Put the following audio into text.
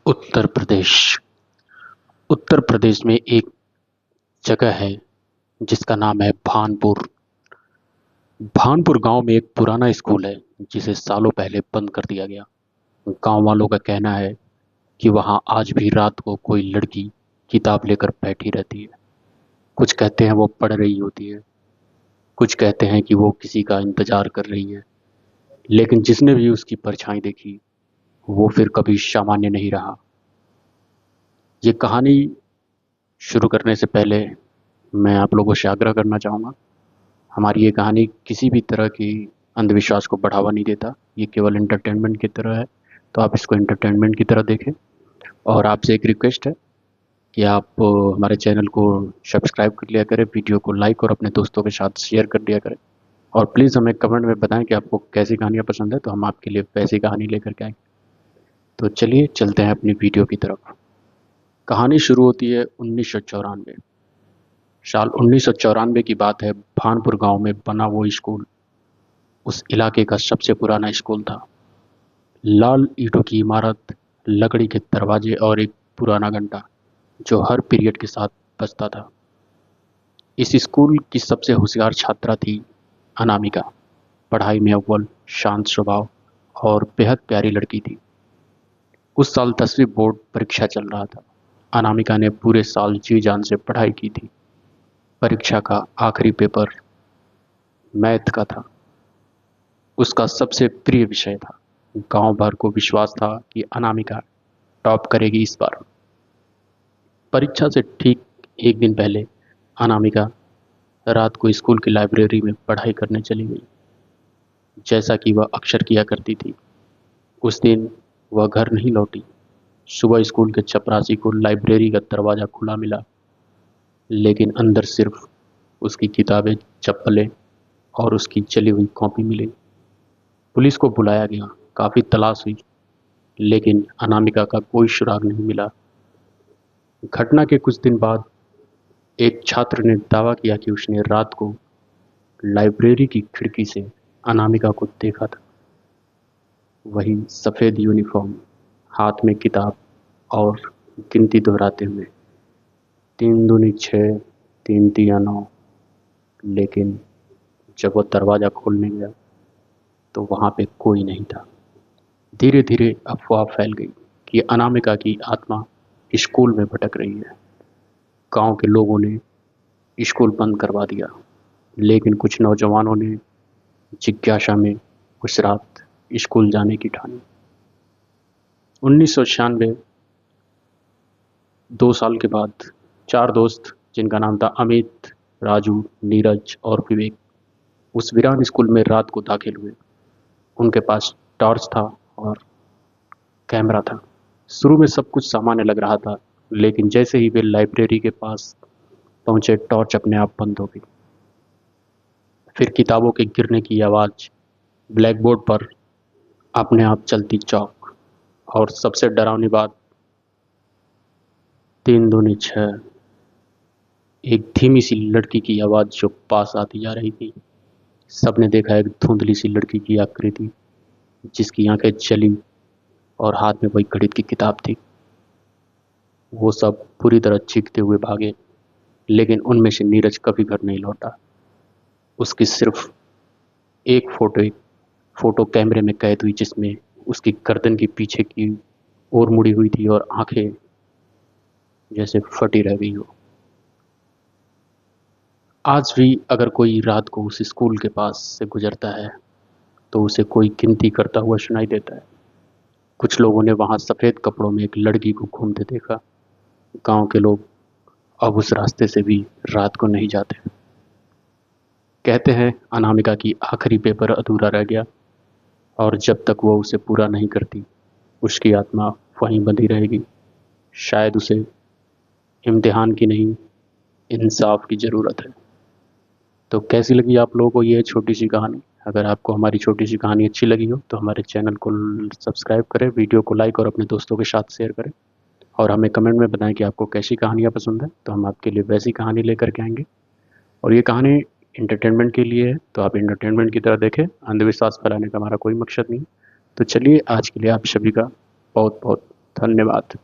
उत्तर प्रदेश। उत्तर प्रदेश में एक जगह है जिसका नाम है भानपुर। भानपुर गांव में एक पुराना स्कूल है जिसे सालों पहले बंद कर दिया गया। गांव वालों का कहना है कि वहां आज भी रात को कोई लड़की किताब लेकर बैठी रहती है। कुछ कहते हैं वो पढ़ रही होती है, कुछ कहते हैं कि वो किसी का इंतजार कर रही है। लेकिन जिसने भी उसकी परछाई देखी वो फिर कभी सामान्य नहीं रहा। ये कहानी शुरू करने से पहले मैं आप लोगों से आग्रह करना चाहूँगा, हमारी ये कहानी किसी भी तरह की अंधविश्वास को बढ़ावा नहीं देता। ये केवल एंटरटेनमेंट की तरह है, तो आप इसको एंटरटेनमेंट की तरह देखें। और आपसे एक रिक्वेस्ट है कि आप हमारे चैनल को सब्सक्राइब कर लिया करें, वीडियो को लाइक और अपने दोस्तों के साथ शेयर कर दिया करें। और प्लीज़ हमें कमेंट में बताएं कि आपको कैसी कहानियाँ पसंद है, तो हम आपके लिए वैसी कहानी लेकर के आएंगे। तो चलिए चलते हैं अपनी वीडियो की तरफ। कहानी शुरू होती है 1994। साल 1994 की बात है। भानपुर गांव में बना वो स्कूल उस इलाके का सबसे पुराना स्कूल था। लाल ईंटों की इमारत, लकड़ी के दरवाजे और एक पुराना घंटा जो हर पीरियड के साथ बजता था। इस स्कूल की सबसे होशियार छात्रा थी अनामिका। पढ़ाई में अव्वल, शांत स्वभाव और बेहद प्यारी लड़की थी। उस साल 10वीं बोर्ड परीक्षा चल रहा था। अनामिका ने पूरे साल जी जान से पढ़ाई की थी। परीक्षा का आखिरी पेपर मैथ का था। उसका सबसे प्रिय विषय था। गांव भर को विश्वास था कि अनामिका टॉप करेगी इस बार। परीक्षा से ठीक एक दिन पहले अनामिका रात को स्कूल की लाइब्रेरी में पढ़ाई करने चली गई, जैसा कि वह अक्सर किया करती थी। उस दिन वह घर नहीं लौटी। सुबह स्कूल के चपरासी को लाइब्रेरी का दरवाज़ा खुला मिला, लेकिन अंदर सिर्फ उसकी किताबें, चप्पलें और उसकी जली हुई कॉपी मिली। पुलिस को बुलाया गया, काफ़ी तलाश हुई, लेकिन अनामिका का कोई सुराग नहीं मिला। घटना के कुछ दिन बाद एक छात्र ने दावा किया कि उसने रात को लाइब्रेरी की खिड़की से अनामिका को देखा था। वही सफ़ेद यूनिफॉर्म, हाथ में किताब और गिनती दोहराते हुए, 3 दूनी 6, 3 तिया 9। लेकिन जब वह दरवाज़ा खोलने गया तो वहाँ पे कोई नहीं था। धीरे धीरे अफवाह फैल गई कि अनामिका की आत्मा स्कूल में भटक रही है। गांव के लोगों ने स्कूल बंद करवा दिया, लेकिन कुछ नौजवानों ने जिज्ञासा में उस रात स्कूल जाने की ठानी। 1996, 2 साल के बाद, 4 दोस्त जिनका नाम था अमित, राजू, नीरज और विवेक उस वीरान स्कूल में रात को दाखिल हुए। उनके पास टॉर्च था और कैमरा था। शुरू में सब कुछ सामान्य लग रहा था, लेकिन जैसे ही वे लाइब्रेरी के पास पहुंचे टॉर्च अपने आप बंद हो गई। फिर किताबों के गिरने की आवाज़, ब्लैक बोर्ड पर अपने आप चलती चौक, और सबसे डरावनी बात, 3 दूनी 6, एक धीमी सी लड़की की आवाज़ जो पास आती जा रही थी। सबने देखा एक धुंधली सी लड़की की आकृति जिसकी आंखें जली और हाथ में वही गणित की किताब थी। वो सब पूरी तरह चीखते हुए भागे, लेकिन उनमें से नीरज कभी घर नहीं लौटा। उसकी सिर्फ एक फोटो कैमरे में कैद हुई, जिसमें उसकी गर्दन के पीछे की ओर मुड़ी हुई थी और आंखें जैसे फटी रह गई हो। आज भी अगर कोई रात को उस स्कूल के पास से गुजरता है तो उसे कोई गिनती करता हुआ सुनाई देता है। कुछ लोगों ने वहां सफ़ेद कपड़ों में एक लड़की को घूमते देखा। गांव के लोग अब उस रास्ते से भी रात को नहीं जाते। कहते हैं अनामिका की आखिरी पेपर अधूरा रह गया, और जब तक वो उसे पूरा नहीं करती उसकी आत्मा वहीं बंधी रहेगी। शायद उसे इम्तिहान की नहीं, इंसाफ की ज़रूरत है। तो कैसी लगी आप लोगों को ये छोटी सी कहानी? अगर आपको हमारी छोटी सी कहानी अच्छी लगी हो तो हमारे चैनल को सब्सक्राइब करें, वीडियो को लाइक और अपने दोस्तों के साथ शेयर करें। और हमें कमेंट में बताएं कि आपको कैसी कहानियाँ पसंद है, तो हम आपके लिए वैसी कहानी लेकर के आएंगे। और ये कहानी एंटरटेनमेंट के लिए है, तो आप एंटरटेनमेंट की तरह देखें। अंधविश्वास फैलाने का हमारा कोई मकसद नहीं। तो चलिए आज के लिए आप सभी का बहुत बहुत धन्यवाद।